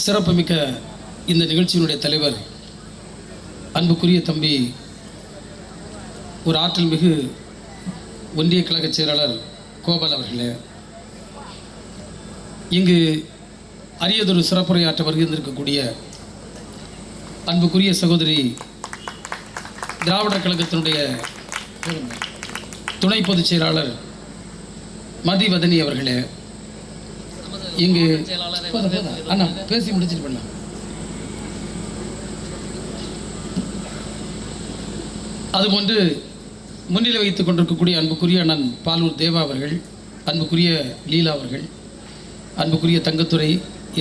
சிறப்புமிக்க இந்த நிகழ்ச்சியினுடைய தலைவர் அன்புக்குரிய தம்பி ஒரு ஆற்றல் மிகு ஒன்றிய கழக செயலாளர் கோபால் அவர்களே, இங்கு அரியதொரு சிறப்புரையாற்ற வருகின்றிருக்கக்கூடிய அன்புக்குரிய சகோதரி திராவிடர் கழகத்தினுடைய துணை பொதுச் செயலாளர் மதிவதனி அவர்களே, இங்கு அண்ணா பேசி முடிச்சுட்டு பண்ணலாம். அதுபோன்று முன்னிலை வைத்துக் கொண்டிருக்கக்கூடிய அன்புக்குரிய அண்ணன் பாலூர் தேவா அவர்கள், அன்புக்குரிய லீலா அவர்கள், அன்புக்குரிய தங்கத்துறை,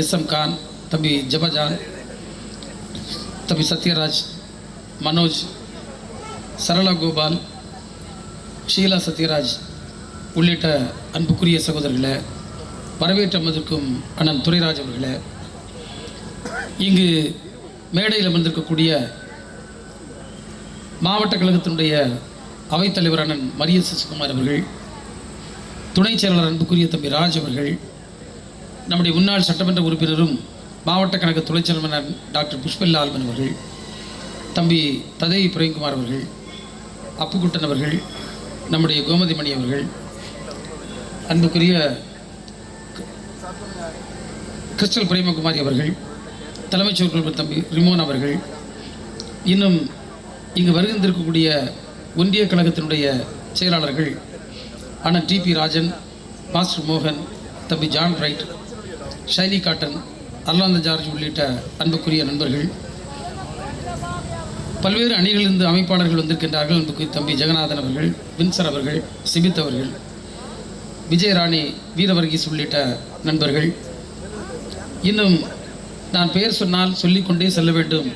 எஸ்எம் கான், தம்பி ஜபஜான், தம்பி சத்யராஜ், மனோஜ், சரளா கோபால், ஷீலா சத்யராஜ் உள்ளிட்ட அன்புக்குரிய சகோதரர்களே, வரவேற்று அமர்ந்திருக்கும் அண்ணன் துரைராஜ் அவர்களே, இங்கு மேடையில் அமர்ந்திருக்கக்கூடிய மாவட்ட கழகத்தினுடைய அவைத்தலைவர் அண்ணன் மரிய சசிகுமார் அவர்கள், துணை செயலாளர் அன்புக்குரிய தம்பி ராஜ் அவர்கள், நம்முடைய முன்னாள் சட்டமன்ற உறுப்பினரும் மாவட்ட கழக துணை செயலாளர் டாக்டர் புஷ்பல்லா ஆல்மன் அவர்கள், தம்பி ததேவி பிரேம்குமார் அவர்கள், அப்புக்குட்டன் அவர்கள், நம்முடைய கோமதி மணி அவர்கள், அன்புக்குரிய கிறிஸ்டல் பிரேமகுமாரி அவர்கள், தலைமைச் செயலாளர் தம்பி ரிமோன் அவர்கள், இன்னும் இங்கு வருகின்றிருக்கக்கூடிய ஒன்றிய கழகத்தினுடைய செயலாளர்கள் அண்ணன் டிபி ராஜன், மாஸ்டர் மோகன், தம்பி ஜான் ரைட், ஷைனி காட்டன், அர்லாந்த ஜார்ஜ் உள்ளிட்ட அன்புக்குரிய நண்பர்கள், பல்வேறு அணிகளிலிருந்து அமைப்பாளர்கள் வந்திருக்கின்றார்கள். அன்புக்குரிய தம்பி ஜெகநாதன் அவர்கள், வின்சர் அவர்கள், சிபித் அவர்கள், விஜயராணி, வீரவர்கீஸ் உள்ளிட்ட நண்பர்கள், இன்னும் நான் பெயர் சொன்னால் சொல்லிக்கொண்டே செல்ல வேண்டும்.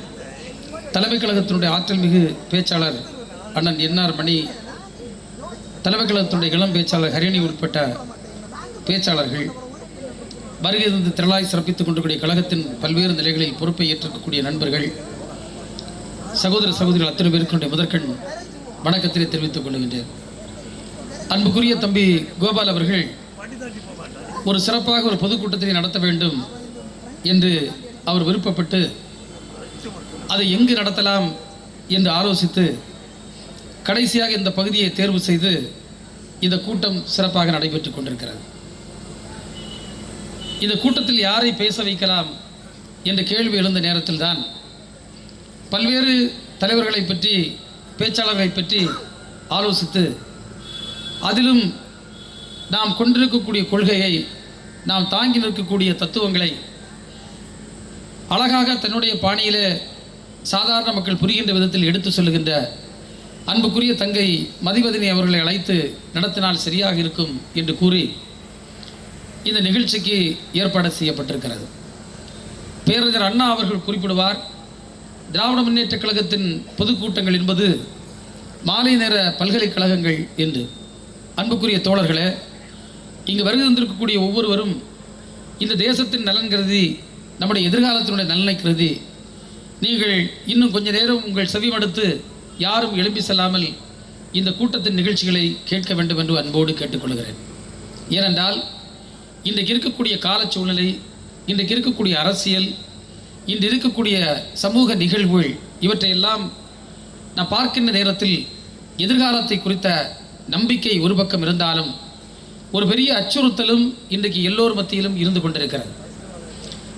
தலைமை கழகத்தினுடைய ஆற்றல் மிகு பேச்சாளர் அண்ணன் என்ஆர் மணி, தலைமை கழகத்தினுடைய இளம் பேச்சாளர் ஹரிணி உட்பட்ட பேச்சாளர்கள், வருகை இருந்து திரளாய் சிறப்பித்துக் கொண்டிருக்கூடிய கழகத்தின் பல்வேறு நிலைகளில் பொறுப்பை ஏற்றிருக்கக்கூடிய நண்பர்கள், சகோதர சகோதரிகள் அத்தனை பேருக்குடைய முதற்கண் வணக்கத்தினை தெரிவித்துக் கொள்கின்றேன். அன்புக்குரிய தம்பி கோபால் அவர்கள் ஒரு சிறப்பாக ஒரு பொதுக்கூட்டத்தினை நடத்த வேண்டும் என்று அவர் விருப்பப்பட்டு அதை எங்கு நடத்தலாம் என்று ஆலோசித்து கடைசியாக இந்த பகுதியை தேர்வு செய்து இந்த கூட்டம் சிறப்பாக நடைபெற்றுக் கொண்டிருக்கிறது. இந்த கூட்டத்தில் யாரை பேச வைக்கலாம் என்ற கேள்வி எழுந்த நேரத்தில் தான் பல்வேறு தலைவர்களை பற்றி, பேச்சாளர்களை பற்றி ஆலோசித்து அதிலும் நாம் கொண்டிருக்கக்கூடிய கொள்கையை, நாம் தாங்கி நிற்கக்கூடிய தத்துவங்களை அழகாக தன்னுடைய பாணியிலே சாதாரண மக்கள் புரிகின்ற விதத்தில் எடுத்து சொல்லுகின்ற அன்புக்குரிய தங்கை மதிவதனி அவர்களை அழைத்து நடத்தினால் சரியாக இருக்கும் என்று கூறி இந்த நிகழ்ச்சிக்கு ஏற்பாடு செய்யப்பட்டிருக்கிறது. பேரறிஞர் அண்ணா அவர்கள் குறிப்பிடுவார், திராவிட முன்னேற்றக் கழகத்தின் பொதுக்கூட்டங்கள் என்பது மாலை நேர பல்கலைக்கழகங்கள் என்று. அன்புக்குரிய தோழர்களே, இங்கு வருகை தந்திருக்கக்கூடிய ஒவ்வொருவரும் இந்த தேசத்தின் நலன் கருதி, நம்முடைய எதிர்காலத்தினுடைய நலனை கருதி நீங்கள் இன்னும் கொஞ்ச நேரம் உங்கள் செவிமடுத்து யாரும் எழுப்பி செல்லாமல் இந்த கூட்டத்தின் நிகழ்ச்சிகளை கேட்க வேண்டும் என்று அன்போடு கேட்டுக்கொள்கிறேன். ஏனென்றால் இன்றைக்கு இருக்கக்கூடிய கால சூழ்நிலை, இன்றைக்கு இருக்கக்கூடிய அரசியல், இன்று இருக்கக்கூடிய சமூக நிகழ்வுகள், இவற்றையெல்லாம் நான் பார்க்கின்ற நேரத்தில் எதிர்காலத்தை குறித்த நம்பிக்கை ஒரு பக்கம் இருந்தாலும் ஒரு பெரிய அச்சுறுத்தலும் இன்றைக்கு எல்லோர் மத்தியிலும் இருந்து கொண்டிருக்கிறது.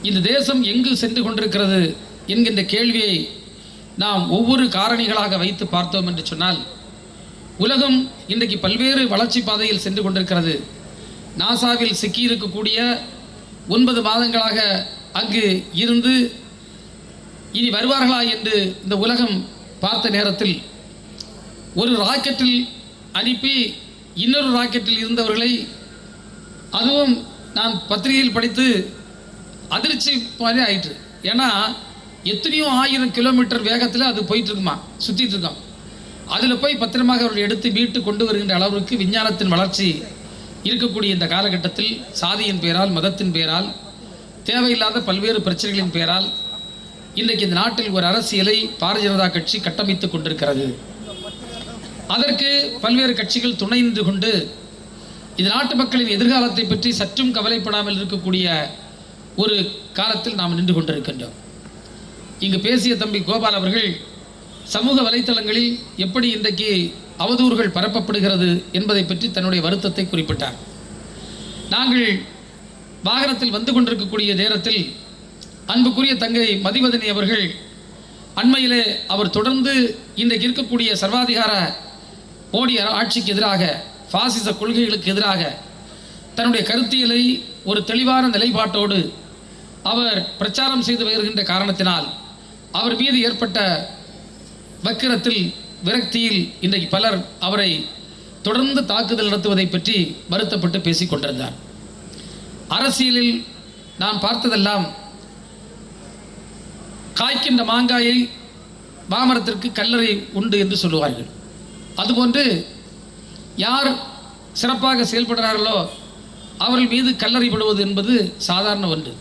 இந்த தேசம் எங்கு சென்று கொண்டிருக்கிறது என்கின்ற கேள்வியை நாம் ஒவ்வொரு காரணிகளாக வைத்து பார்த்தோம் என்று சொன்னால், உலகம் இன்றைக்கு பல்வேறு வளர்ச்சி பாதையில் சென்று கொண்டிருக்கிறது. நாசாவில் சிக்கியிருக்கக்கூடிய 9 மாதங்களாக அங்கு இருந்து இனி வருவார்களா என்று இந்த உலகம் பார்த்த நேரத்தில் ஒரு ராக்கெட்டில் அனுப்பி இன்னொரு ராக்கெட்டில் இருந்தவர்களை, அதுவும் நான் பத்திரிகையில் படித்து அதிர்ச்சி மாதிரி ஆயிற்று. ஏன்னா எத்தனையோ 1000 கிலோமீட்டர் வேகத்தில் அது போயிட்டு இருக்குமா, சுற்றிட்டு இருக்கோம். அதில் போய் பத்திரமாக அவர்கள் எடுத்து மீட்டு கொண்டு வருகின்ற அளவிற்கு விஞ்ஞானத்தின் வளர்ச்சி இருக்கக்கூடிய இந்த காலகட்டத்தில் சாதியின் பெயரால், மதத்தின் பெயரால், தேவையில்லாத பல்வேறு பிரச்சனைகளின் பெயரால் இன்றைக்கு இந்த நாட்டில் ஒரு அரசியலை பாரதிய ஜனதா கட்சி கட்டமைத்து கொண்டிருக்கிறது. அதற்கு பல்வேறு கட்சிகள் துணை நின்று கொண்டு இந்த நாட்டு மக்களின் எதிர்காலத்தை பற்றி சற்றும் கவலைப்படாமல் இருக்கக்கூடிய ஒரு காலத்தில் நாம் நின்று கொண்டிருக்கின்றோம். இங்கு பேசிய தம்பி கோபால் அவர்கள் சமூக வலைத்தளங்களில் எப்படி இன்றைக்கு அவதூறுகள் பரப்பப்படுகிறது என்பதை பற்றி தன்னுடைய வருத்தத்தை குறிப்பிட்டார். நாங்கள் வாகனத்தில் வந்து கொண்டிருக்கக்கூடிய நேரத்தில் அன்புக்குரிய தங்கை மதிவதனி அவர்கள் அண்மையிலே அவர் தொடர்ந்து இன்றைக்கு இருக்கக்கூடிய சர்வாதிகார மோடி ஆட்சிக்கு எதிராக, பாசிச கொள்கைகளுக்கு எதிராக தன்னுடைய கருத்தியலை ஒரு தெளிவான நிலைப்பாட்டோடு அவர் பிரச்சாரம் செய்து வருகின்ற காரணத்தினால் அவர் மீது ஏற்பட்ட வக்கிரத்தில், விரக்தியில் இன்றைக்கு பலர் அவரை தொடர்ந்து தாக்குதல் நடத்துவதை பற்றி வருத்தப்பட்டு பேசிக் கொண்டிருந்தார். அரசியலில் நான் பார்த்ததெல்லாம் காய்க்கின்ற மாங்காயை மாமரத்திற்கு கல்லறை உண்டு என்று சொல்லுவார்கள். அதுபோன்று யார் சிறப்பாக செயல்படுகிறார்களோ அவர்கள் மீது கல்லறை படுவது என்பது சாதாரண ஒன்று.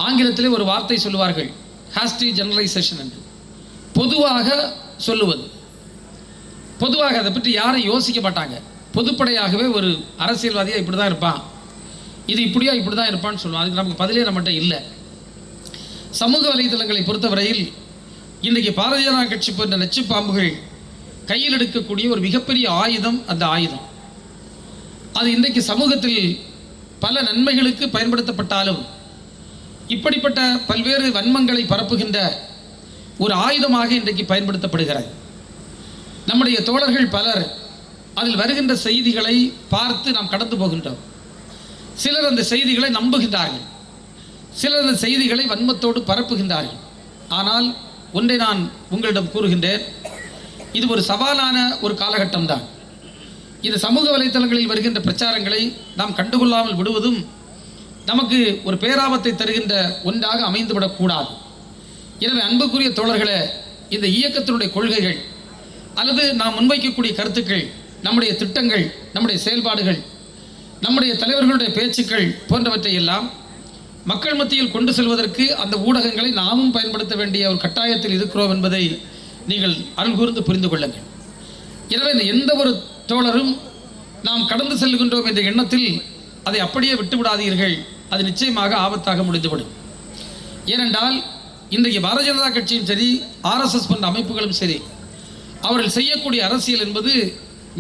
ஆங்கிலத்திலே ஒரு வார்த்தை சொல்லுவார்கள், ஹாஸ்டி ஜெனரலைசேஷன் என்று. பொதுவாக சொல்லுவது, பொதுவாக அதை பற்றி யாரும் யோசிக்க மாட்டாங்க. பொதுப்படையாகவே ஒரு அரசியல்வாதியாக இப்படி தான் இருப்பான், இது இப்படியா இப்படி தான் இருப்பான்னு சொல்லுவான். அதுக்கு நமக்கு பதிலே நம்மகிட்ட இல்லை. சமூக வலைதளங்களை பொறுத்தவரையில் இன்றைக்கி பாரதிய ஜனதா கட்சி போன்ற நச்சு பாம்புகள் கையில் எடுக்கக்கூடிய ஒரு மிகப்பெரிய ஆயுதம். அந்த ஆயுதம் அது இன்றைக்கு சமூகத்தில் பல நன்மைகளுக்கு பயன்படுத்தப்பட்டாலும் இப்படிப்பட்ட பல்வேறு வன்மங்களை பரப்புகின்ற ஒரு ஆயுதமாக இன்றைக்கு பயன்படுத்தப்படுகிறது. நம்முடைய தோழர்கள் பலர் அதில் வருகின்ற செய்திகளை பார்த்து நாம் கடந்து போகின்றோம். சிலர் அந்த செய்திகளை நம்புகின்றார்கள், சிலர் அந்த செய்திகளை வன்மத்தோடு பரப்புகின்றார்கள். ஆனால் ஒன்றை நான் உங்களிடம் கூறுகின்றேன், இது ஒரு சவாலான ஒரு காலகட்டம்தான். இந்த சமூக வலைத்தளங்களில் வருகின்ற பிரச்சாரங்களை நாம் கண்டுகொள்ளாமல் விடுவதும் நமக்கு ஒரு பேராபத்தை தருகின்ற ஒன்றாக அமைந்துவிடக்கூடாது. எனவே அன்புக்குரிய தோழர்களே, இந்த இயக்கத்தினுடைய கொள்கைகள் அல்லது நாம் முன்வைக்கக்கூடிய கருத்துக்கள், நம்முடைய திட்டங்கள், நம்முடைய செயல்பாடுகள், நம்முடைய தலைவர்களுடைய பேச்சுக்கள் போன்றவற்றை எல்லாம் மக்கள் மத்தியில் கொண்டு செல்வதற்கு அந்த ஊடகங்களை நாமும் பயன்படுத்த வேண்டிய ஒரு கட்டாயத்தில் இருக்கிறோம் என்பதை நீங்கள் அருள் கூர்ந்து புரிந்து கொள்ளுங்கள். எனவே எந்த ஒரு தோழரும் நாம் கடந்து செல்கின்றோம் என்ற எண்ணத்தில் அதை அப்படியே விட்டுவிடாதீர்கள். அது நிச்சயமாக ஆபத்தாக முடிந்துவிடும். ஏனென்றால் இன்றைக்கு பாரதிய ஜனதா கட்சியும் சரி, RSS போன்ற அமைப்புகளும் சரி, அவர்கள் செய்யக்கூடிய அரசியல் என்பது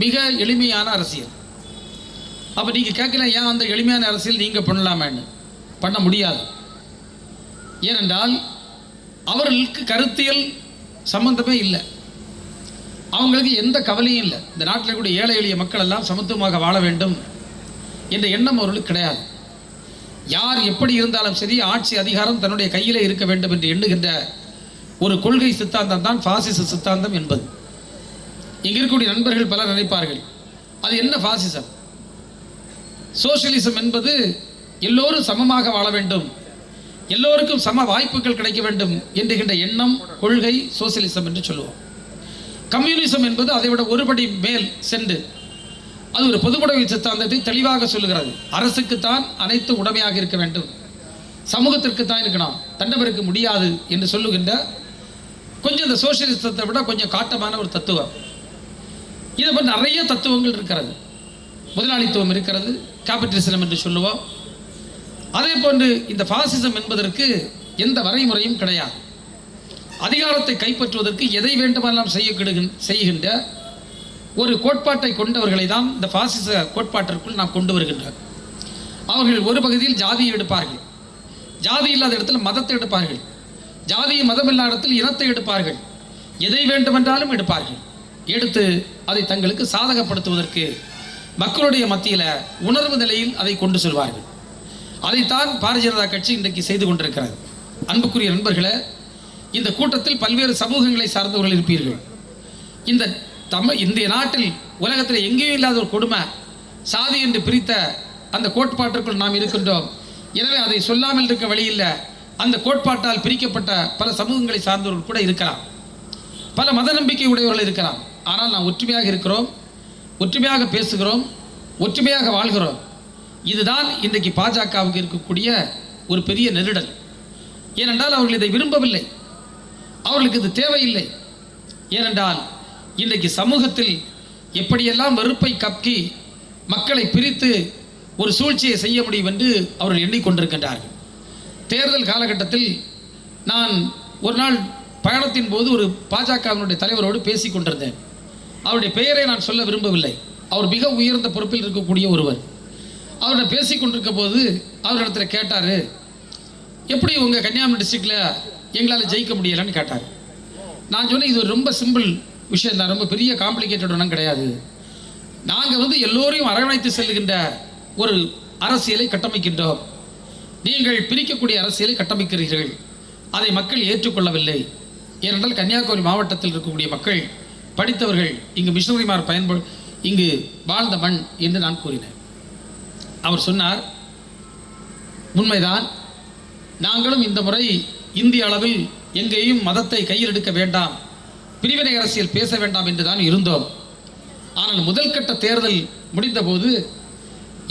மிக எளிமையான அரசியல். அப்போ நீங்கள் கேட்கலாம், ஏன் அந்த எளிமையான அரசியல் நீங்கள் பண்ணலாமேன்னு? பண்ண முடியாது. ஏனென்றால் அவர்களுக்கு கருத்தியல் சம்பந்தமே இல்லை, அவங்களுக்கு எந்த கவலையும் இல்லை. இந்த நாட்டில் கூடிய ஏழை எளிய மக்கள் எல்லாம் சமத்துவமாக வாழ வேண்டும் என்ற எண்ணம் அவர்களுக்கு கிடையாது. யார் எப்படி இருந்தாலும் சரி, ஆட்சி அதிகாரம் தன்னுடைய கையிலே இருக்க வேண்டும் என்று எண்ணுகின்ற ஒரு கொள்கை சித்தாந்தம் தான் பாசிச சித்தாந்தம் என்பது. இங்கே இருக்கக்கூடிய நண்பர்கள் பலர் நினைப்பார்கள், அது என்ன பாசிசம்? சோசியலிசம் என்பது எல்லோரும் சமமாக வாழ வேண்டும், எல்லோருக்கும் சம வாய்ப்புகள் கிடைக்க வேண்டும் என்கின்ற எண்ணம், கொள்கை சோசியலிசம் என்று சொல்லுவோம். கம்யூனிசம் என்பது அதைவிட ஒருபடி மேல் சென்று அது ஒரு பொதுவுடைமை சித்தாந்தத்தை தெளிவாக சொல்லுகிறது. அரசுக்குத்தான் அனைத்து உடைமையாக இருக்க வேண்டும், சமூகத்திற்குத்தான் இருக்கணும், தண்டவருக்கு முடியாது என்று சொல்லுகின்ற கொஞ்சம் இந்த சோசியலிசத்தை விட கொஞ்சம் காட்டமான ஒரு தத்துவம். இதை போன்ற நிறைய தத்துவங்கள் இருக்கிறது. முதலாளித்துவம் இருக்கிறது, கேபிட்டலிசம் என்று சொல்லுவோம். அதே போன்று இந்த பாசிசம் என்பதற்கு எந்த வரைமுறையும் கிடையாது. அதிகாரத்தை கைப்பற்றுவதற்கு எதை வேண்டுமெல்லாம் செய்கின்ற ஒரு கோட்பாட்டை கொண்டவர்களை தான் இந்த பாசிச கோட்பாட்டிற்குள் நாம் கொண்டு வருகின்றோம். அவர்கள் ஒரு பகுதியில் ஜாதியை எடுப்பார்கள், ஜாதி இல்லாத இடத்துல மதத்தை எடுப்பார்கள், ஜாதியை மதம் இல்லாத இடத்தில் இனத்தை எடுப்பார்கள், எதை வேண்டுமென்றாலும் எடுப்பார்கள். எடுத்து அதை தங்களுக்கு சாதகப்படுத்துவதற்கு மக்களுடைய மத்தியில் உணர்வு நிலையில் அதை கொண்டு செல்வார்கள். அதைத்தான் பாரதிய ஜனதா கட்சி இன்றைக்கு செய்து கொண்டிருக்கிறது. அன்புக்குரிய நண்பர்களே, இந்த கூட்டத்தில் பல்வேறு சமூகங்களை சார்ந்தவர்கள் இருப்பீர்கள். இந்த இந்திய நாட்டில் உலகத்தில் எங்கேயும் இல்லாத ஒரு கொடுமை, சாதி என்று பிரித்த அந்த கோட்பாட்டிற்குள் நாம் இருக்கின்றோம். எனவே அதை சொல்லாமல் இருக்க வழியில்லை. அந்த கோட்பாட்டால் பிரிக்கப்பட்ட பல சமூகங்களை சார்ந்தவர்கள் கூட இருக்கலாம், பல மத நம்பிக்கை உடையவர்கள் இருக்கலாம். ஆனால் நாம் ஒற்றுமையாக இருக்கிறோம், ஒற்றுமையாக பேசுகிறோம், ஒற்றுமையாக வாழ்கிறோம். இதுதான் இன்றைக்கு பாஜகவுக்கு இருக்கக்கூடிய ஒரு பெரிய நெருடல். ஏனென்றால் அவர்கள் இதை விரும்பவில்லை, அவர்களுக்கு இது தேவையில்லை. ஏனென்றால் இன்றைக்கு சமூகத்தில் எப்படியெல்லாம் வெறுப்பை கக்கி மக்களை பிரித்து ஒரு சூழ்ச்சியை செய்ய முடியும் என்று அவர்கள் எண்ணிக்கொண்டிருக்கின்றார்கள். தேர்தல் காலகட்டத்தில் நான் ஒரு நாள் பயணத்தின் போது ஒரு பாஜகவினுடைய தலைவரோடு பேசி கொண்டிருந்தேன். அவருடைய பெயரை நான் சொல்ல விரும்பவில்லை. அவர் மிக உயர்ந்த பொறுப்பில் இருக்கக்கூடிய ஒருவர். அவர்கிட்ட பேசி கொண்டிருக்க போது அவரிடத்தில் கேட்டார், எப்படி உங்கள் கன்னியாகுமரி டிஸ்ட்ரிக்டில் எங்களால் ஜெயிக்க முடியலைன்னு கேட்டார். நான் சொன்னேன், இது ஒரு ரொம்ப சிம்பிள் விஷயம் தான், ரொம்ப பெரிய காம்ப்ளிகேட்டட் ஒன்றும் கிடையாது. நாங்கள் எல்லோரையும் அரவணைத்து செல்கின்ற ஒரு அரசியலை கட்டமைக்கின்றோம். நீங்கள் பிரிக்கக்கூடிய அரசியலை கட்டமைக்கிறீர்கள். அதை மக்கள் ஏற்றுக்கொள்ளவில்லை. ஏனென்றால் கன்னியாகுமரி மாவட்டத்தில் இருக்கக்கூடிய மக்கள் படித்தவர்கள், இங்கு மிஷனரிமார் இங்கு வாழ்ந்த மண் என்று நான் கூறினேன். அவர் சொன்னார், உண்மைதான், நாங்களும் இந்த முறை இந்திய அளவில் எங்கேயும் மதத்தை கையில் எடுக்க வேண்டாம், பிரிவினை அரசியல் பேச வேண்டாம் என்று தான் இருந்தோம். ஆனால் முதல் கட்ட தேர்தல் முடிந்தபோது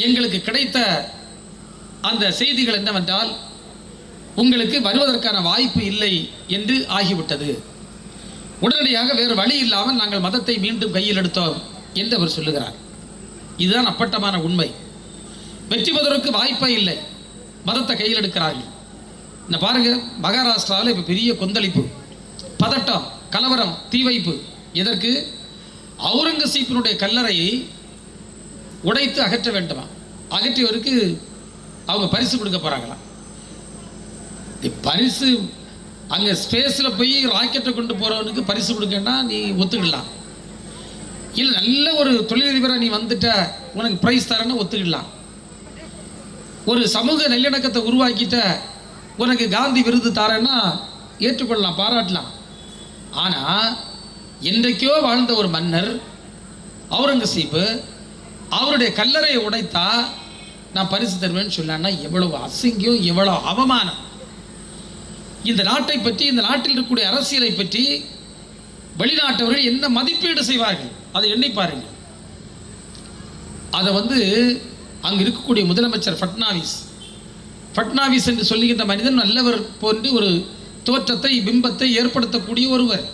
எங்களுக்கு கிடைத்த அந்த செய்திகள் என்னவென்றால், உங்களுக்கு வருவதற்கான வாய்ப்பு இல்லை என்று ஆகிவிட்டது. உடனடியாக வேறு வழி இல்லாமல் நாங்கள் மதத்தை மீண்டும் கையில் எடுத்தோம் என்று அவர் சொல்லுகிறார். இதுதான் அப்பட்டமான உண்மை. வெற்றி பெறுவதற்கு வாய்ப்பே இல்லை, மதத்தை கையில் எடுக்கிறார்கள். இந்த பாருங்க, மகாராஷ்டிராவில் இப்போ பெரிய கொந்தளிப்பு, பதட்டம், கலவரம், தீ வைப்பு. எதற்கு? அவுரங்கசீப்பினுடைய கல்லறையை உடைத்து அகற்ற வேண்டுமா? அகற்றியவருக்கு அவங்க பரிசு கொடுக்க போகிறாங்களாம். பரிசு அங்கே ஸ்பேஸில் போய் ராக்கெட்டை கொண்டு போகிறவனுக்கு பரிசு கொடுக்கன்னா நீ ஒத்துக்கிடலாம். இல்லை, நல்ல ஒரு தொழிலதிபராக நீ வந்துட்ட, உனக்கு ப்ரைஸ் தரேன்னு ஒத்துக்கிடலாம். ஒரு சமூக நல்லிணக்கத்தை உருவாக்கிட்ட, உனக்கு காந்தி விருது தரேன்னா ஏற்றுக்கொள்ளலாம், பாராட்டலாம். ஆனால் என்றைக்கோ வாழ்ந்த ஒரு மன்னர் அவுரங்கசீப்பு அவருடைய கல்லறையை உடைத்தா நான் பரிசு தருவேன்னு சொன்னான்னா எவ்வளவு அசிங்கம், எவ்வளோ அவமானம். இந்த நாட்டை பற்றி, இந்த நாட்டில் இருக்கக்கூடிய அரசியலை பற்றி வெளிநாட்டவர்கள் என்ன மதிப்பீடு செய்வார்கள் அதை எண்ணி பாருங்கள். அதை அங்கே இருக்கக்கூடிய முதலமைச்சர் ஃபட்னாவிஸ் என்று சொல்லுகின்ற மனிதன் நல்லவர் போன்று ஒரு தோற்றத்தை, பிம்பத்தை ஏற்படுத்தக்கூடிய ஒருவர்.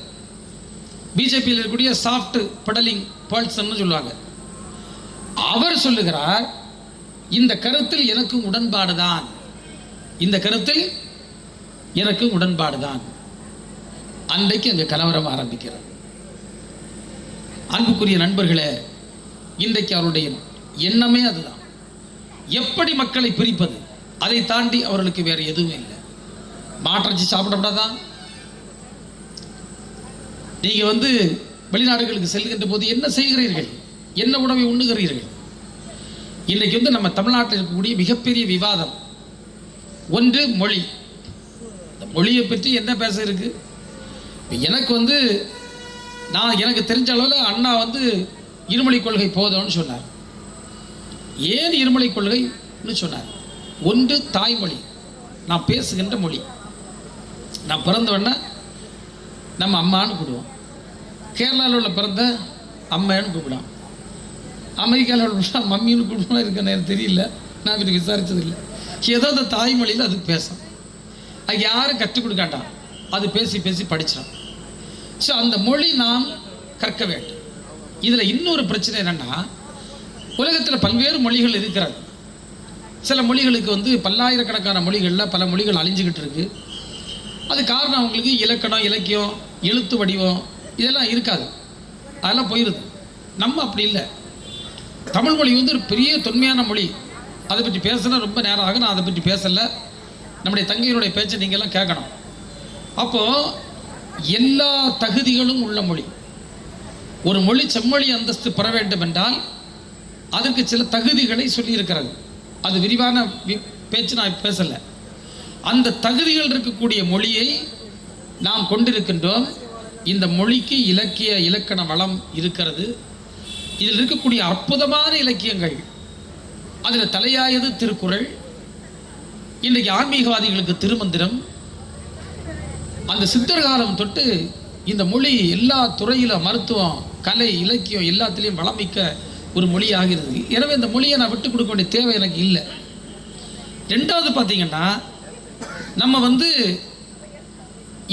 பிஜேபியில் இருக்கக்கூடிய சாஃப்ட் பெடலிங் பர்சன் சொல்லுவாங்க. அவர் சொல்லுகிறார், இந்த கருத்தில் எனக்கும் உடன்பாடு தான், இந்த கருத்தில் எனக்கும் உடன்பாடு தான். அன்றைக்கு அங்கே கலவரம் ஆரம்பிக்கிறது. அன்புக்குரிய நண்பர்களே, இன்றைக்கு அவருடைய எண்ணமே அதுதான். எப்படி மக்களை பிரிப்பது, அதை தாண்டி அவர்களுக்கு வேறு எதுவுமே இல்லை. மாட்டிறைச்சி சாப்பிடப்படாதான். நீங்கள் வெளிநாடுகளுக்கு செல்கின்ற போது என்ன செய்கிறீர்கள், என்ன உணவை உண்ணுகிறீர்கள்? இன்றைக்கு நம்ம தமிழ்நாட்டில் இருக்கக்கூடிய மிகப்பெரிய விவாதம் ஒன்று மொழி. இந்த மொழியை பற்றி என்ன பேச இருக்கு? எனக்கு எனக்கு தெரிஞ்ச அளவில் அண்ணா இருமொழி கொள்கை போதும்னு சொன்னார். ஏன் இருமொழி கொள்கைன்னு சொன்னார்? ஒன்று தாய்மொழி, நான் பேசுகின்ற மொழி. நான் பிறந்தவொடனே நம்ம அம்மான்னு கூப்பிடுவோம். கேரளாவில் உள்ள பிறந்த அம்மான்னு கூப்பிடுவோம். அமெரிக்காவில் உள்ள மம்மின்னு கூப்பிடுவோம். இருக்க நேரம் தெரியல, நான் இப்படி விசாரித்ததில்லை. ஏதோ அந்த தாய்மொழியில் அது பேசும். அது யாரும் கற்றுக் கொடுக்காட்டான், அது பேசி பேசி படிச்சிடும். ஸோ அந்த மொழி நாம் கற்க வேண்டும். இதில் இன்னொரு பிரச்சனை என்னென்னா, உலகத்தில் பல்வேறு மொழிகள் இருக்கிறது. சில மொழிகளுக்கு பல்லாயிரக்கணக்கான மொழிகளில் பல மொழிகள் அழிஞ்சிக்கிட்டு இருக்கு. அது காரணம் அவங்களுக்கு இலக்கணம், இலக்கியம், எழுத்து வடிவம் இதெல்லாம் இருக்காது, அதெல்லாம் போயிடுது. நம்ம அப்படி இல்லை. தமிழ் மொழி ஒரு பெரிய தொன்மையான மொழி. அதை பற்றி பேசினா ரொம்ப நேரம் ஆகும். நான் அதை பற்றி பேசலை. நம்முடைய தங்கையினுடைய பேச்சை நீங்கள்லாம் கேட்கணும். அப்போது எல்லா தகுதிகளும் உள்ள மொழி. ஒரு மொழி செம்மொழி அந்தஸ்து பெற வேண்டும் என்றால் அதற்கு சில தகுதிகளை சொல்லியிருக்கிறது. அது விரிவான பேச்சு நான் பேசலை. அந்த தகுதிகள் இருக்கக்கூடிய மொழியை நாம் கொண்டிருக்கின்றோம். இந்த மொழிக்கு இலக்கிய இலக்கண வளம் இருக்கிறது. இதில் இருக்கக்கூடிய அற்புதமான இலக்கியங்கள், அதில் தலையாயது திருக்குறள். இன்றைக்கு ஆன்மீகவாதிகளுக்கு திருமந்திரம். அந்த சித்தர் காலம் தொட்டு இந்த மொழி எல்லா துறையிலும், மருத்துவம், கலை, இலக்கியம் எல்லாத்திலையும் வளமிக்க ஒரு மொழி ஆகிறது. எனவே இந்த மொழியை நான் விட்டு கொடுக்க வேண்டிய தேவை எனக்கு இல்லை. ரெண்டாவது பார்த்தீங்கன்னா, நம்ம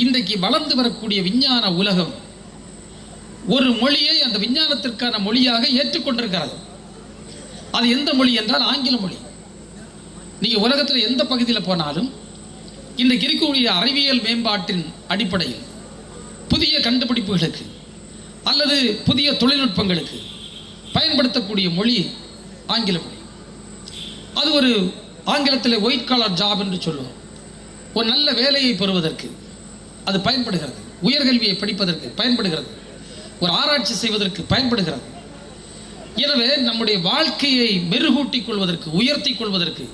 இன்றைக்கு வளர்ந்து வரக்கூடிய விஞ்ஞான உலகம் ஒரு மொழியை அந்த விஞ்ஞானத்திற்கான மொழியாக ஏற்றுக்கொண்டிருக்கிறது. அது எந்த மொழி என்றால் ஆங்கில மொழி. நீங்கள் உலகத்தில் எந்த பகுதியில் போனாலும் இன்றைக்கு இருக்கக்கூடிய அறிவியல் மேம்பாட்டின் அடிப்படையில் புதிய கண்டுபிடிப்புகளுக்கு அல்லது புதிய தொழில்நுட்பங்களுக்கு பயன்படுத்தக்கூடிய மொழி ஆங்கில மொழி. அது ஒரு ஆங்கிலத்தில் ஒயிட் காலர் ஜாப் என்று சொல்லுவோம். ஒரு நல்ல வேலையை பெறுவதற்கு அது பயன்படுகிறது, உயர்கல்வியை படிப்பதற்கு பயன்படுகிறது, ஒரு ஆராய்ச்சி செய்வதற்கு பயன்படுகிறது. எனவே நம்முடைய வாழ்க்கையை மெருகூட்டிக் கொள்வதற்கு, உயர்த்தி கொள்வதற்கு,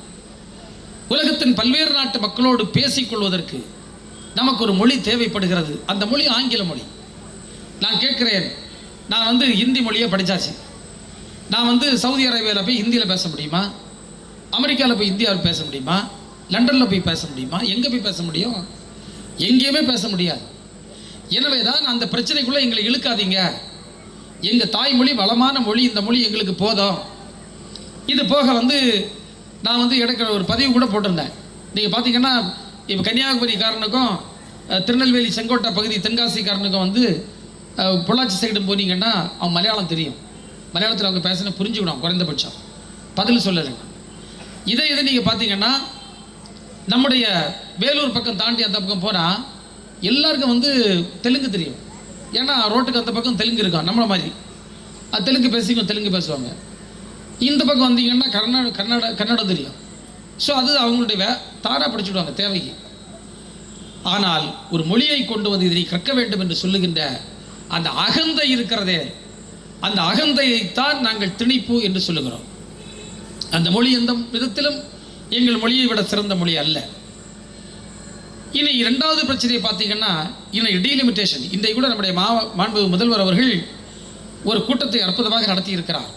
உலகத்தின் பல்வேறு நாட்டு மக்களோடு பேசிக்கொள்வதற்கு நமக்கு ஒரு மொழி தேவைப்படுகிறது. அந்த மொழி ஆங்கில மொழி. நான் கேட்குறேன், நான் ஹிந்தி மொழியை படித்தாச்சு, நான் சவுதி அரேபியாவில் போய் ஹிந்தியில் பேச முடியுமா? அமெரிக்காவில் போய் இந்தியாவில் பேச முடியுமா? லண்டனில் போய் பேச முடியுமா? எங்கே போய் பேச முடியும்? எங்கேயுமே பேச முடியாது. எனவே தான் அந்த பிரச்சனைக்குள்ளே எங்களை இழுக்காதீங்க, எங்கள் தாய்மொழி வளமான மொழி, இந்த மொழி எங்களுக்கு போதும். இது போக நான் இடக்கிற ஒரு பதிவு கூட போட்டிருந்தேன். நீங்கள் பார்த்தீங்கன்னா இப்போ கன்னியாகுமரிக்காரனுக்கும் திருநெல்வேலி செங்கோட்டை பகுதி தென்காசிக்காரனுக்கும் பொள்ளாச்சி சைடு போனீங்கன்னா அவன் மலையாளம் தெரியும். மலையாளத்தில் அவங்க பேசினா புரிஞ்சுக்கணும் குறைந்தபட்சம், பதில் சொல்லலை. இதை நீங்கள் பார்த்தீங்கன்னா நம்முடைய வேலூர் பக்கம் தாண்டி அந்த பக்கம் போனால் எல்லாருக்கும் தெலுங்கு தெரியும். ஏன்னா ரோட்டுக்கு அந்த பக்கம் தெலுங்கு இருக்கும், நம்மளை மாதிரி அது தெலுங்கு தெலுங்கு பேசுவாங்க. இந்த பக்கம் வந்தீங்கன்னா கன்னடம் தெரியும். ஸோ அது அவங்களுடைய தாராக படிச்சுடுவாங்க தேவைக்கு. ஆனால் ஒரு மொழியை கொண்டு இதனை கற்க வேண்டும் என்று சொல்லுகின்ற அந்த அகந்தை இருக்கிறதே, அந்த அகந்தையைத்தான் நாங்கள் திணிப்பு என்று சொல்லுகிறோம். அந்த மொழி எந்த விதத்திலும் எங்கள் மொழியை விட சிறந்த மொழி அல்ல. இனி இரண்டாவது பிரச்சனையை பார்த்தீங்கன்னா டீலிமிட்டேஷன். இன்றைக்கு கூட நம்முடைய மாண்பு முதல்வர் அவர்கள் ஒரு கூட்டத்தை அற்புதமாக நடத்தி இருக்கிறார்.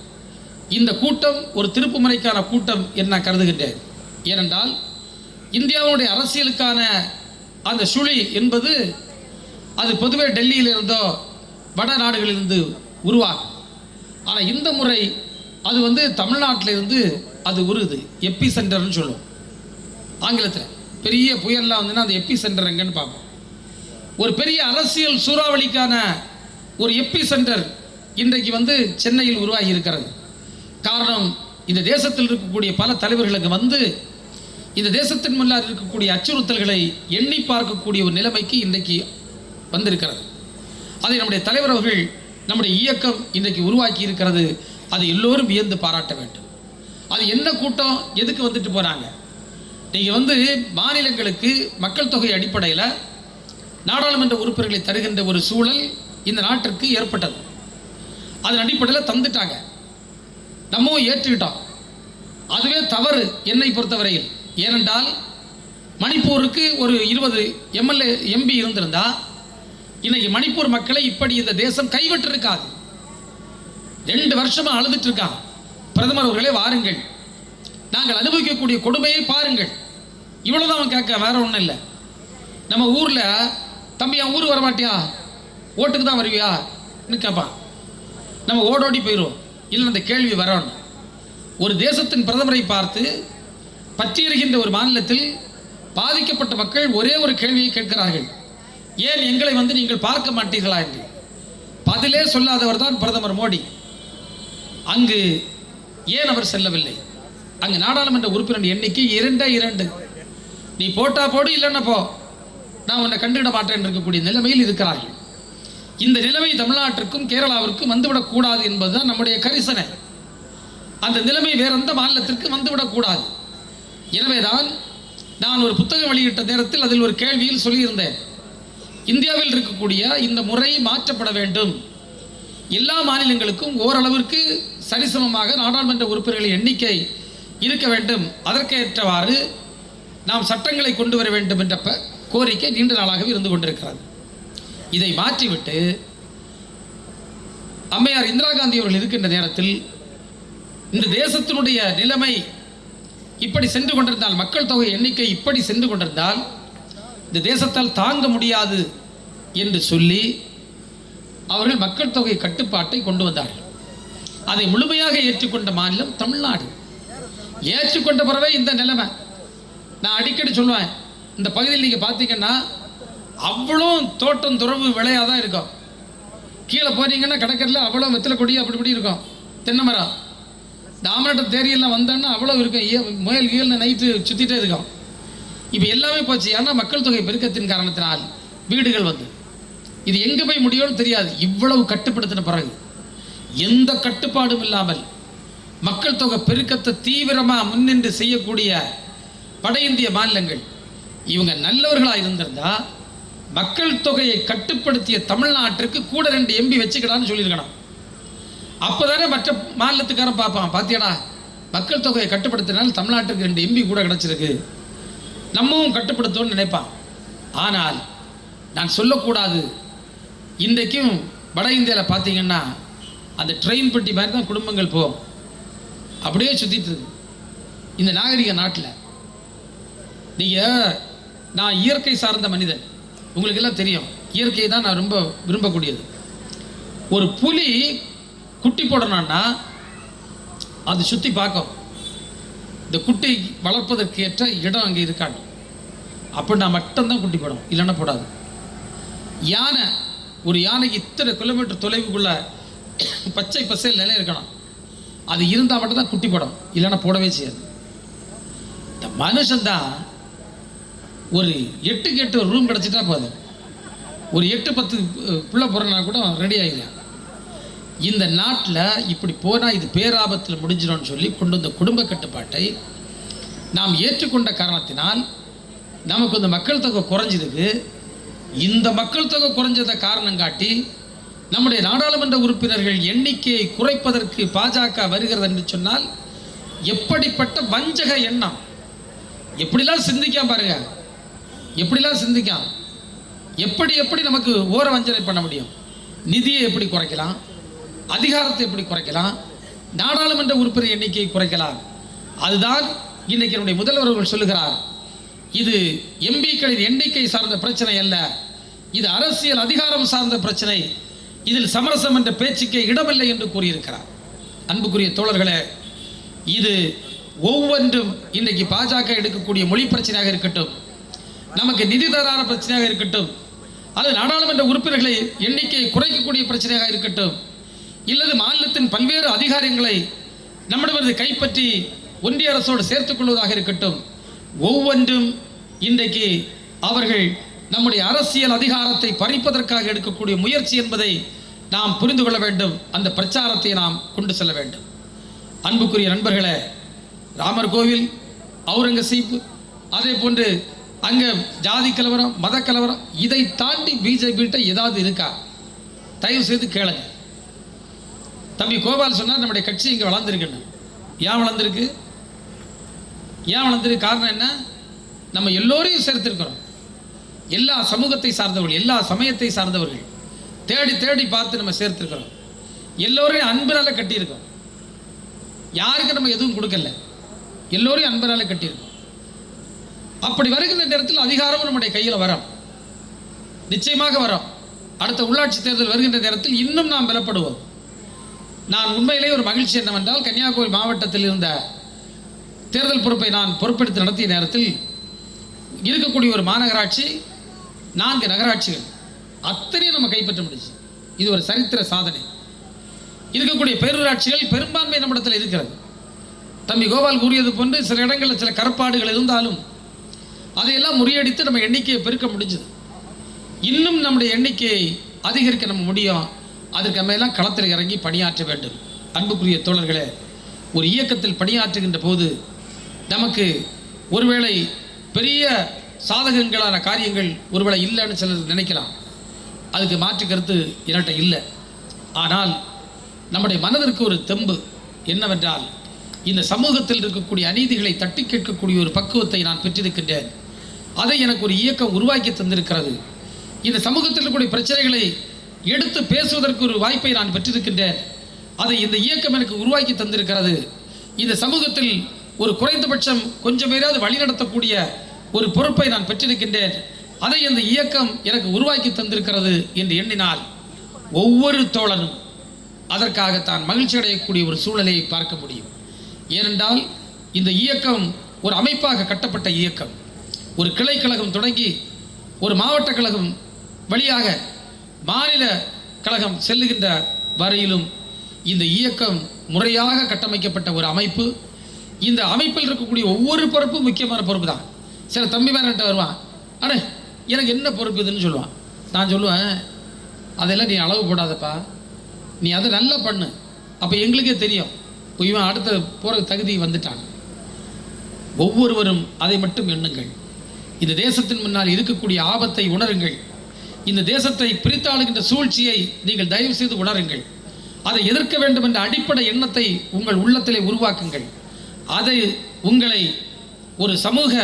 இந்த கூட்டம் ஒரு திருப்பு முறைக்கான கூட்டம் என்று நான் கருதுகின்றேன். ஏனென்றால் இந்தியாவுடைய அரசியலுக்கான அந்த சுழி என்பது அது பொதுவே டெல்லியிலிருந்தோ வட நாடுகளிலிருந்து உருவாகும். ஆனால் இந்த முறை அது தமிழ்நாட்டிலிருந்து அது உருகுது. எப்பி சென்டர்னு சொல்லுவோம் ஆங்கிலத்தில். பெரிய புயல்லாம் அந்த எப்பி சென்டர் எங்கன்னு பார்ப்போம். ஒரு பெரிய அரசியல் சூறாவளிக்கான ஒரு எப்பி சென்டர் இன்றைக்கு சென்னையில் உருவாகி இருக்கிறது. காரணம், இந்த தேசத்தில் இருக்கக்கூடிய பல தலைவர்களுக்கு இந்த தேசத்தின் முன்னால் இருக்கக்கூடிய அச்சுறுத்தல்களை எண்ணி பார்க்கக்கூடிய ஒரு நிலைமைக்கு இன்றைக்கு வந்திருக்கிறது. அதை நம்முடைய தலைவர் அவர்கள், நம்முடைய இயக்கம் இன்றைக்கு உருவாக்கி இருக்கிறது. அதை எல்லோரும் வியந்து பாராட்ட வேண்டும். அது என்ன கூட்டம், எதுக்கு போகிறாங்க? நீங்கள் மாநிலங்களுக்கு மக்கள் தொகை அடிப்படையில் நாடாளுமன்ற உறுப்பினர்களை தருகின்ற ஒரு சூழல் இந்த நாட்டிற்கு ஏற்பட்டது. அதன் அடிப்படையில் தந்துட்டாங்க, நம்ம ஏற்றுக்கிட்டோம். அதுவே தவறு என்னை பொறுத்தவரையில். ஏனென்றால் மணிப்பூருக்கு ஒரு 20 எம்எல்ஏ எம்பி இருந்திருந்தா இன்னைக்கு மணிப்பூர் மக்களை இப்படி இந்த தேசம் கைவிட்டு இருக்காது. 2 வருஷமா அழுதுட்டு இருக்காங்க. பிரதமர் அவர்களே வாருங்கள், நாங்கள் அனுபவிக்கக்கூடிய கொடுமையை பாருங்கள். இவ்வளவுதான் அவன் கேட்க, வேற ஒன்றும் இல்லை. நம்ம ஊரில் தம்பி என் ஊருக்கு வரமாட்டியா, ஓட்டுக்கு தான் வருவியான்னு கேட்பான். நம்ம ஓடோடி போயிடுவோம். இல்லை, அந்த கேள்வி வரணும். ஒரு தேசத்தின் பிரதமரை பார்த்து பற்றியிருக்கின்ற ஒரு மாநிலத்தில் பாதிக்கப்பட்ட மக்கள் ஒரே ஒரு கேள்வியை கேட்கிறார்கள், ஏன் எங்களை நீங்கள் பார்க்க மாட்டீர்களா என்று. பதிலே சொல்லாதவர் தான் பிரதமர் மோடி. அங்கு ஏன் அவர் செல்லவில்லை? அங்கு நாடாளுமன்ற உறுப்பினர் எண்ணிக்கை 2. நீ போட்டா போடு, இல்லைன்னா போ, நான் உன்னை கண்டுவிட மாட்டேன் இருக்கக்கூடிய நிலைமையில் இருக்கிறார்கள். இந்த நிலைமை தமிழ்நாட்டிற்கும் கேரளாவிற்கும் வந்துவிடக்கூடாது என்பதுதான் நம்முடைய கரிசனை. அந்த நிலைமை வேற எந்த மாநிலத்திற்கு வந்துவிடக்கூடாது. எனவேதான் நான் ஒரு புத்தகம் வெளியிட்ட நேரத்தில் அதில் ஒரு கேள்வியில் சொல்லியிருந்தேன், இந்தியாவில் இருக்கக்கூடிய இந்த முறை மாற்றப்பட வேண்டும். எல்லா மாநிலங்களுக்கும் ஓரளவிற்கு சரிசமமாக நாடாளுமன்ற உறுப்பினர்களின் எண்ணிக்கை இருக்க வேண்டும். அதற்கேற்றவாறு நாம் சட்டங்களை கொண்டு வர வேண்டும் என்ற கோரிக்கை நீண்ட நாளாகவே இருந்து கொண்டிருக்கிறது. இதை மாற்றிவிட்டு அம்மையார் இந்திரா காந்தி அவர்கள் இருக்கின்ற நேரத்தில் இந்த தேசத்தினுடைய நிலைமை இப்படி சென்று கொண்டிருந்தால், மக்கள் தொகை எண்ணிக்கை இப்படி சென்று கொண்டிருந்தால் இந்த தேசத்தால் தாங்க முடியாது என்று சொல்லி அவர்கள் மக்கள் தொகை கட்டுப்பாட்டை கொண்டு வந்தார்கள். அதை முழுமையாக ஏற்றுக்கொண்ட மாநிலம் தமிழ்நாடு. ஏற்றுக்கொண்ட பிறவே இந்த நிலைமை. நான் அடிக்கடி சொல்லுவேன், இந்த பகுதியில் நீங்கள் பார்த்தீங்கன்னா அவ்வளோ தோட்டம் துறவு விளையாக தான் இருக்கும். கீழே போனீங்கன்னா கடற்கரையில் அவ்வளோ வெத்தலை கொடி அப்படி இப்படி இருக்கும், தென்னை மரம். தாமரட்ட தேரியெல்லாம் வந்தோன்னா அவ்வளோ இருக்கும். முயல் கீழே நைட்டு சுற்றிட்டே இருக்கும். இப்போ எல்லாமே போச்சு. ஏன்னா மக்கள் தொகை பெருக்கத்தின் காரணத்தினால் வீடுகள் வந்து இது எங்கே போய் முடியும்னு தெரியாது. இவ்வளவு கட்டுப்படுத்தின பிறகு எந்த கட்டுப்பாடும் இல்லாமல் மக்கள் தொகை பெருக்கத்தை தீவிரமாக முன்னின்று செய்யக்கூடிய வட இந்திய மாநிலங்கள் இவங்க நல்லவர்களாக இருந்திருந்தா மக்கள் தொகையை கட்டுப்படுத்திய தமிழ்நாட்டிற்கு கூட 2 எம்பி வச்சுக்கடான்னு சொல்லியிருக்கணும். அப்போ தானே மற்ற மாநிலத்துக்காரன் பார்ப்பான், பார்த்தியாடா மக்கள் தொகையை கட்டுப்படுத்தினால் தமிழ்நாட்டுக்கு 2 எம்பி கூட கிடச்சிருக்கு, நம்மவும் கட்டுப்படுத்தோன்னு நினைப்பான். ஆனால் நான் சொல்லக்கூடாது, இன்றைக்கும் வட இந்தியாவில் பார்த்தீங்கன்னா அந்த ட்ரெயின் பெட்டி மாதிரி தான் குடும்பங்கள் போகும், அப்படியே சுற்றிட்டு இருக்கு இந்த நாகரிக நாட்டில். நீங்கள் நான் இயற்கை சார்ந்த மனிதன், உங்களுக்கெல்லாம் தெரியும் இயற்கையை தான் நான் ரொம்ப விரும்பக்கூடியது. ஒரு புலி குட்டி போடணும்னா அது சுற்றி பார்க்கும், இந்த குட்டி வளர்ப்பதற்கு ஏற்ற இடம் அங்கே இருக்காது, அப்படின்னா மட்டும்தான் குட்டி போடும், இல்லைன்னா போடாது. யானை, ஒரு யானைக்கு இத்தனை கிலோமீட்டர் தொலைவுக்குள்ள பச்சை பசையில் நிலை இருக்கணும், அது இருந்தால் மட்டும்தான் குட்டி போடும், இல்லைன்னா போடவே செய்யாது. இந்த மனுஷன்தான் ஒரு 8க்கு 8 ரூம் கிடச்சிட்டா போதும், ஒரு 8-10 பிள்ளை போகிறனா கூட ரெடி ஆகிடும். இந்த நாட்டில் இப்படி போனால் இது பேராபத்தில் முடிஞ்சிடும்னு சொல்லி கொண்டு வந்த குடும்ப கட்டுப்பாட்டை நாம் ஏற்றுக்கொண்ட காரணத்தினால் நமக்கு இந்த மக்கள் தொகை குறைஞ்சிருக்கு. இந்த மக்கள் தொகை குறைஞ்சதை காரணம் காட்டி நம்முடைய நாடாளுமன்ற உறுப்பினர்கள் எண்ணிக்கையை குறைப்பதற்கு பாஜக வருகிறது என்று சொன்னால் எப்படிப்பட்ட வஞ்சக எண்ணம்! எப்படிலாம் சிந்திக்காம பாருங்க, எப்படிலாம் சிந்திக்காம எப்படி நமக்கு ஓர வஞ்சனை பண்ண முடியும்? நிதியை எப்படி குறைக்கலாம், அதிகாரத்தை எப்படி குறைக்கலாம், நாடாளுமன்ற உறுப்பினர் எண்ணிக்கையை குறைக்கலாம். அதுதான் இன்னைக்கு என்னுடைய முதல்வர் அவர்கள் சொல்லுகிறார், இது எம்பிக்களின் எண்ணிக்கை சார்ந்த பிரச்சனை அல்ல, இது அரசியல் அதிகாரம் சார்ந்த பிரச்சனை, இதில் சமரசம் என்ற பேச்சுக்கே இடமில்லை என்று கூறியிருக்கிறார். அன்புக்குரிய தோழர்களே, இது ஒவ்வொன்றும் இன்றைக்கு பாஜக எடுக்கக்கூடிய மொழி பிரச்சனையாக இருக்கட்டும், நமக்கு நிதிதாரான பிரச்சனையாக இருக்கட்டும், அல்லது நாடாளுமன்ற உறுப்பினர்களை எண்ணிக்கையை குறைக்கக்கூடிய பிரச்சனையாக இருக்கட்டும், இல்லது மாநிலத்தின் பல்வேறு அதிகாரங்களை நம்மிடமிருந்து கைப்பற்றி ஒன்றிய அரசோடு சேர்த்துக் கொள்வதாக இருக்கட்டும், ஒவ்வொன்றும் இன்றைக்கு அவர்கள் நம்முடைய அரசியல் அதிகாரத்தை பறிப்பதற்காக எடுக்கக்கூடிய முயற்சி என்பதை நாம் புரிந்து கொள்ள வேண்டும். அந்த பிரச்சாரத்தை நாம் கொண்டு செல்ல வேண்டும். அன்புக்குரிய நண்பர்களே, ராமர் கோவில், அவுரங்கசீப், அதே போன்று அங்கே ஜாதி கலவரம், மத கலவரம், இதை தாண்டி பிஜேபிகிட்ட ஏதாவது இருக்கா? தயவு செய்து கேளுங்க. தம்பி கோபால் சொன்னார் நம்முடைய கட்சி இங்கே வளர்ந்துருக்குன்னு. ஏன் வளர்ந்துருக்கு? காரணம் என்ன? நம்ம எல்லோரையும் சேர்த்திருக்கிறோம், எல்லா சமூகத்தை சார்ந்தவர்கள், எல்லா சமயத்தை சார்ந்தவர்கள் தேடி தேடி பார்த்து நம்ம சேர்த்திருக்கிறோம். எல்லோரையும் அன்பினால கட்டியிருக்கோம், யாருக்கு நம்ம எதுவும் கொடுக்கல, எல்லோரையும் அன்பினால கட்டியிருக்கோம். அப்படி வருகின்ற நேரத்தில் அதிகாரமும் நம்முடைய கையில் வரும், நிச்சயமாக வரும். அடுத்த உள்ளாட்சி தேர்தல் வருகின்ற நேரத்தில் இன்னும் நாம் பலப்படுவோம். நான் உண்மையிலேயே ஒரு மகிழ்ச்சி என்னவென்றால், கன்னியாகுமரி மாவட்டத்தில் இருந்த தேர்தல் பொறுப்பை நான் பொறுப்பெடுத்து நடத்திய நேரத்தில் இருக்கக்கூடிய ஒரு மாநகராட்சி, 4 நகராட்சிகள் அத்தனையும் நம்ம கைப்பற்ற முடிச்சு. இது ஒரு சரித்திர சாதனை. இருக்கக்கூடிய பேரூராட்சிகள் பெரும்பான்மை நம்மிடத்தில் இருக்கிறது. தம்பி கோபால் கூறியது போன்று சில இடங்களில் சில கற்பாடுகள் இருந்தாலும் அதையெல்லாம் முறியடித்து நம்ம எண்ணிக்கையை பெருக்க முடிஞ்சது. இன்னும் நம்முடைய எண்ணிக்கையை அதிகரிக்க நம்ம முடியும். அதற்கு மேலாம் களத்தில் இறங்கி பணியாற்ற வேண்டும். அன்புக்குரிய தோழர்களே, ஒரு இயக்கத்தில் பணியாற்றுகின்ற போது நமக்கு ஒருவேளை பெரிய சாதகங்களான காரியங்கள் ஒருவேளை இல்லைன்னு சிலர் நினைக்கலாம். அதுக்கு மாற்று கருத்து என்கிட்ட இல்லை. ஆனால் நம்முடைய மனதிற்கு ஒரு தெம்பு என்னவென்றால், இந்த சமூகத்தில் இருக்கக்கூடிய அநீதிகளை தட்டி கேட்கக்கூடிய ஒரு பக்குவத்தை நான் பெற்றிருக்கின்றேன். அதை எனக்கு ஒரு இயக்கம் உருவாக்கி தந்திருக்கிறது. இந்த சமூகத்தில் இருக்கக்கூடிய பிரச்சனைகளை எடுத்து பேசுவதற்கு ஒரு வாய்ப்பை நான் பெற்றிருக்கின்றேன். அதை இந்த இயக்கம் எனக்கு உருவாக்கி தந்திருக்கிறது. இந்த சமூகத்தில் ஒரு குறைந்தபட்சம் கொஞ்சம் பேராவது வழிநடத்தக்கூடிய ஒரு பொறுப்பை நான் பெற்றிருக்கின்றேன். அதை இந்த இயக்கம் எனக்கு உருவாக்கி தந்திருக்கிறது என்று எண்ணினால் ஒவ்வொரு தோழனும் அதற்காக தான் மகிழ்ச்சி அடையக்கூடிய ஒரு சூழலை பார்க்க முடியும். ஏனென்றால் இந்த இயக்கம் ஒரு அமைப்பாக கட்டப்பட்ட இயக்கம். ஒரு கிளை கழகம் தொடங்கி ஒரு மாவட்ட கழகம் வழியாக மாநில கழகம் செல்லுகின்ற வரையிலும் இந்த இயக்கம் முறையாக கட்டமைக்கப்பட்ட ஒரு அமைப்பு. இந்த அமைப்பில் இருக்கக்கூடிய ஒவ்வொரு பொறுப்பும் முக்கியமான பொறுப்பு தான். சில தம்பிமார்கிட்ட வருவான், அடே எனக்கு என்ன பொறுப்பு இதுன்னு சொல்லுவான். நான் சொல்லுவேன், அதெல்லாம் நீ அளவு போடாதப்பா, நீ அதை நல்லா பண்ணு, அப்போ எங்களுக்கே தெரியும் இவன் அடுத்த போகிற தகுதி வந்துட்டான். ஒவ்வொருவரும் அதை மட்டும் எண்ணுங்கள். இந்த தேசத்தின் முன்னால் இருக்கக்கூடிய ஆபத்தை உணருங்கள். இந்த தேசத்தை பிரித்தாளுகின்ற சூழ்ச்சியை நீங்கள் தயவு செய்து உணருங்கள். அதை எதிர்க்க வேண்டும் என்ற அடிப்படை எண்ணத்தை உங்கள் உள்ளத்திலே உருவாக்குங்கள். அதை உங்களை ஒரு சமூக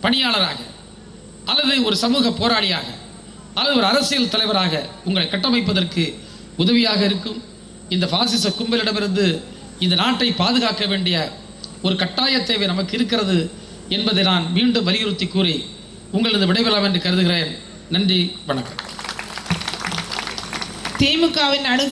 பணியாளராக அல்லது ஒரு சமூக போராளியாக அல்லது ஒரு அரசியல் தலைவராக உங்களை கட்டமைப்பதற்கு உதவியாக இருக்கும். இந்த பாசிச கும்பலிடமிருந்து இந்த நாட்டை பாதுகாக்க வேண்டிய ஒரு கட்டாய தேவை நமக்கு இருக்கிறது என்பதை நான் மீண்டும் வலியுறுத்தி கூறி உங்களது விடைபெறலாம் என்று கருதுகிறேன். நன்றி, வணக்கம். திமுகவின்